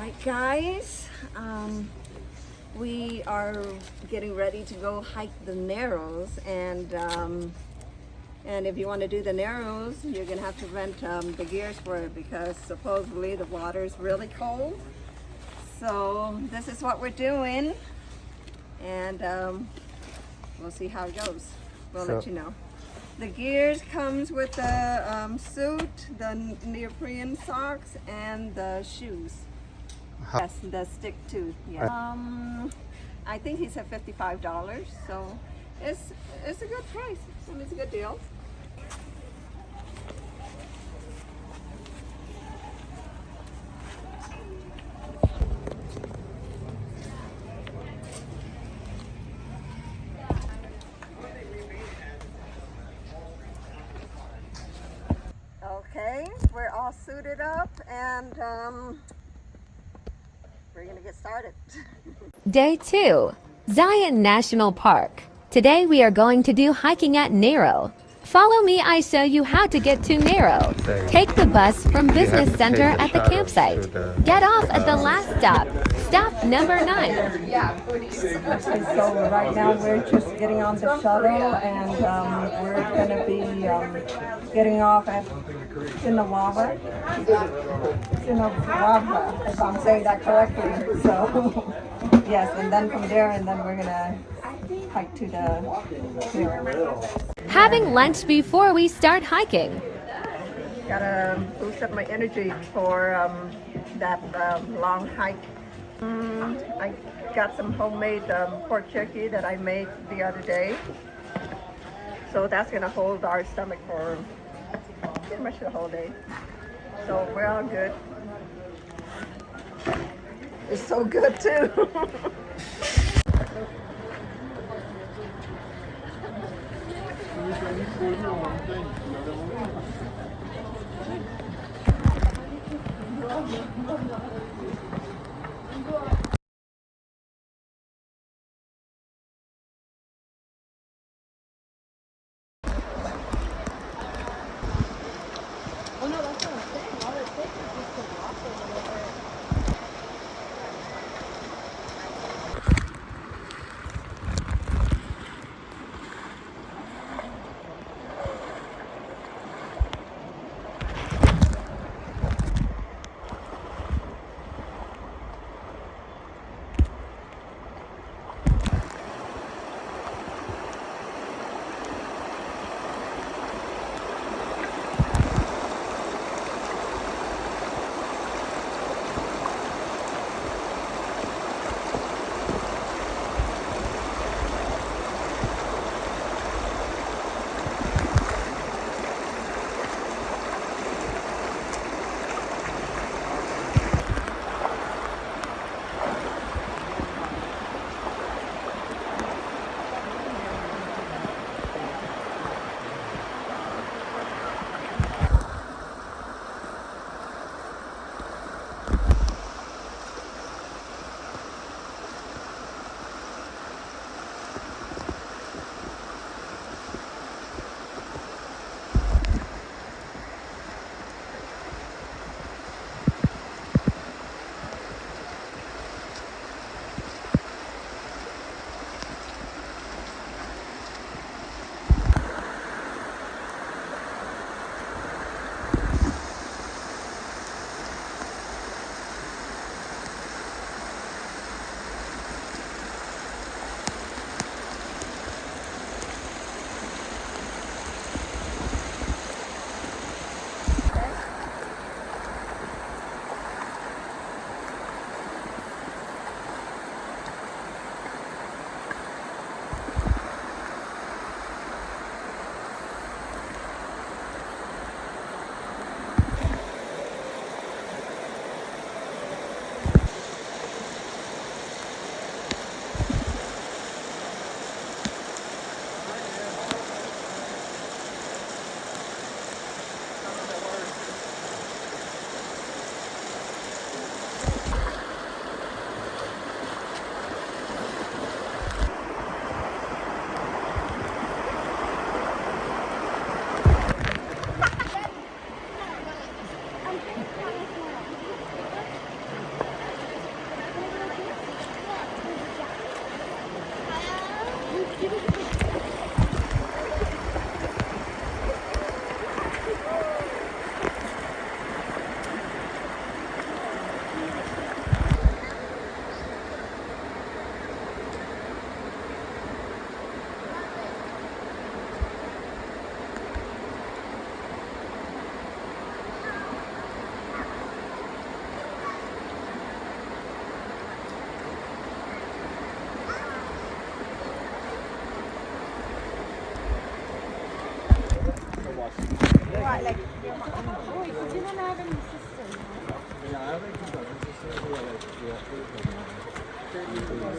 Alright guys, we are getting ready to go hike the Narrows, and if you want to do the Narrows, you're gonna have to rent the gears for it because supposedly the water is really cold. So this is what we're doing, and we'll see how it goes. We'll let you know. The gears comes with the suit, the neoprene socks, and the shoes. Yes, the stick too. Yeah. I think he said $55, so it's a good price. It's a good deal. Okay, we're all suited up, and we're gonna get started. Day 2, Zion National Park. Today we are going to do hiking at Narrow. Follow me, I show you how to get to Narrow. Take the bus from Business Center at the campsite. Get off at the last stop. Stop number 9. So right now we're just getting on the shuttle, and we're gonna be getting off at Sinawava, if I'm saying that correctly. So yes, and then from there, and then we're gonna hike to the Having lunch before we start hiking. Gotta boost up my energy for that long hike. I got some homemade pork jerky that I made the other day, so that's gonna hold our stomach for pretty much the whole day. So we're all good. It's so good too.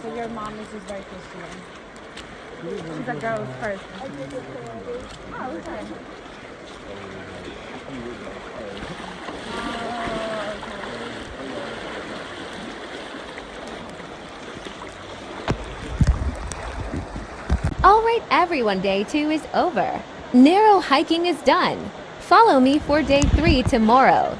So your mom is his birthday student. She's a girl's person. Oh, okay. Alright everyone, day 2 is over. Narrow hiking is done. Follow me for day 3 tomorrow.